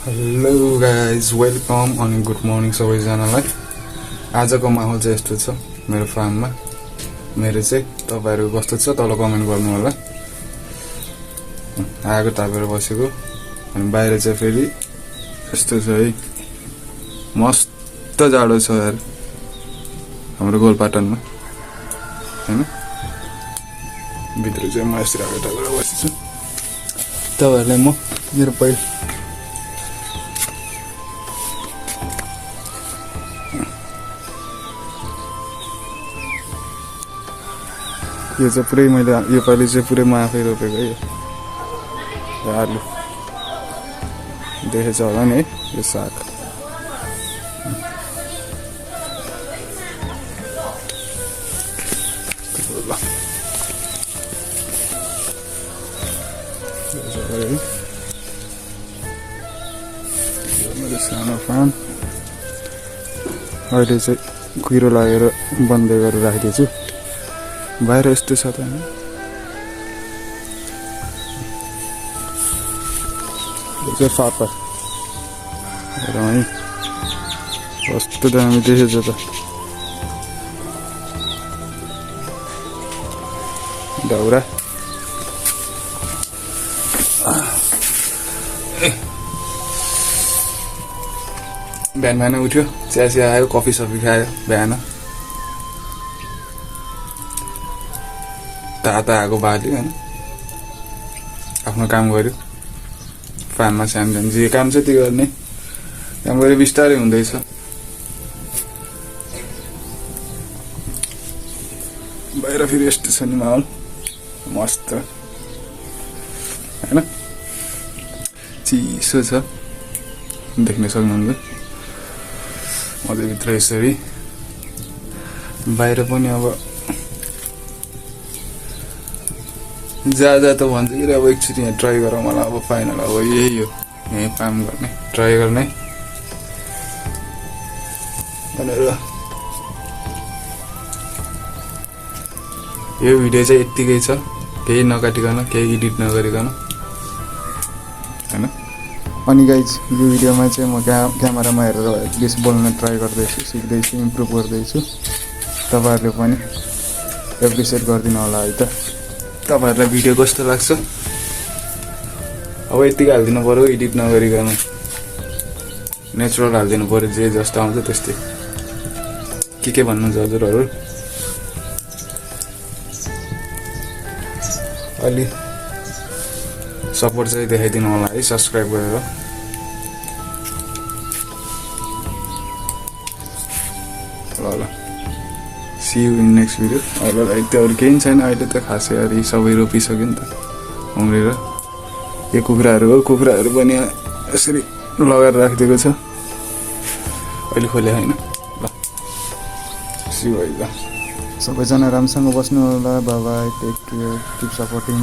Hello guys welcome अनि good morning सबैजनालाई। आजको माहौल चाहिँ यस्तो छ मेरो फार्ममा। मेरो चाहिँ तपाईहरु कस्तो छ तल कमेन्ट गर्नु होला। आगो तापेर बसेको अनि बाहिर चाहिँ फेरि यस्तो छ है, मस्त जाडो छ यार हाम्रो गोलपाटनमा हैन। भित्र चाहिँ म यसरी आगो तापेर बसेछु। तपाईहरुलाई म मेरो पहिलो यो चाहिँ पुरै मैले यो पालि चाहिँ पुरै म आफै रोपेको है। यो आलु देखेछ होला नि है, यो साग मेरो सानो फार्म। अहिले चाहिँ कुहिरो लागेर बन्द गरेर राखिदिएछु। बाहिर यस्तो छ त यो चाहिँ फापर है, कस्तो दामी देखेछ त। दाउरा बिहान बिहान उठ्यो, चिया आयो, कफी सफी खायो बिहान, तातो आगो बाल्यो हैन, आफ्नो काम गर्यो। फार्ममा सानो जे काम छ त्यो गर्ने, काम गरे बिस्तारै हुँदैछ। बाहिर फेरि यस्तो छ नि माहौल, मस्त हैन, चिसो छ देख्न सक्नुहुन्छ। म चाहिँ भित्र यसरी, बाहिर पनि अब जा त भन्छ कि अब एकचोटि यहाँ ट्राई गरौँ मलाई। अब फाइनल अब यही हो, यही काम गर्ने, ट्राई गर्ने भनेर। यो भिडियो चाहिँ यत्तिकै छ, केही नकाटिकन, केही एडिट नगरिकन हैन। अनि गाइज यो भिडियोमा चाहिँ म क्यामेरामा हेरेर एटलिस्ट बोल्न ट्राई गर्दैछु, सिक्दैछु, इम्प्रुभ गर्दैछु। तपाईहरुले पनि एप्रिसिएट गरिदिनु होला है त। तपाईहरुलाई भिडियो कस्तो लाग्छ अब यतिकै हाल्दिनु पर्यो, एडिट नगरिकन नेचुरल हाल्दिनु पर्यो, जे जस्तो आउँछ त्यस्तै। के भन्नुहुन्छ हजुरहरु? अलि सपोर्ट चाहिँ देखाइदिनु होला है, सब्स्क्राइब गरेर। ल see you in next video। अहिले त अरू केही छैन, अहिले त खासै अरू सबै रोपिसक्यो नि त उम्रेर। यो कुखुराहरू हो, कुखुराहरू पनि यसरी लगाएर राखिदिएको छ, अहिले खोले हैन। ल see you है। ल सबैजना राम्रोसँग बस्नु होला। Bye bye, take care, keep supporting.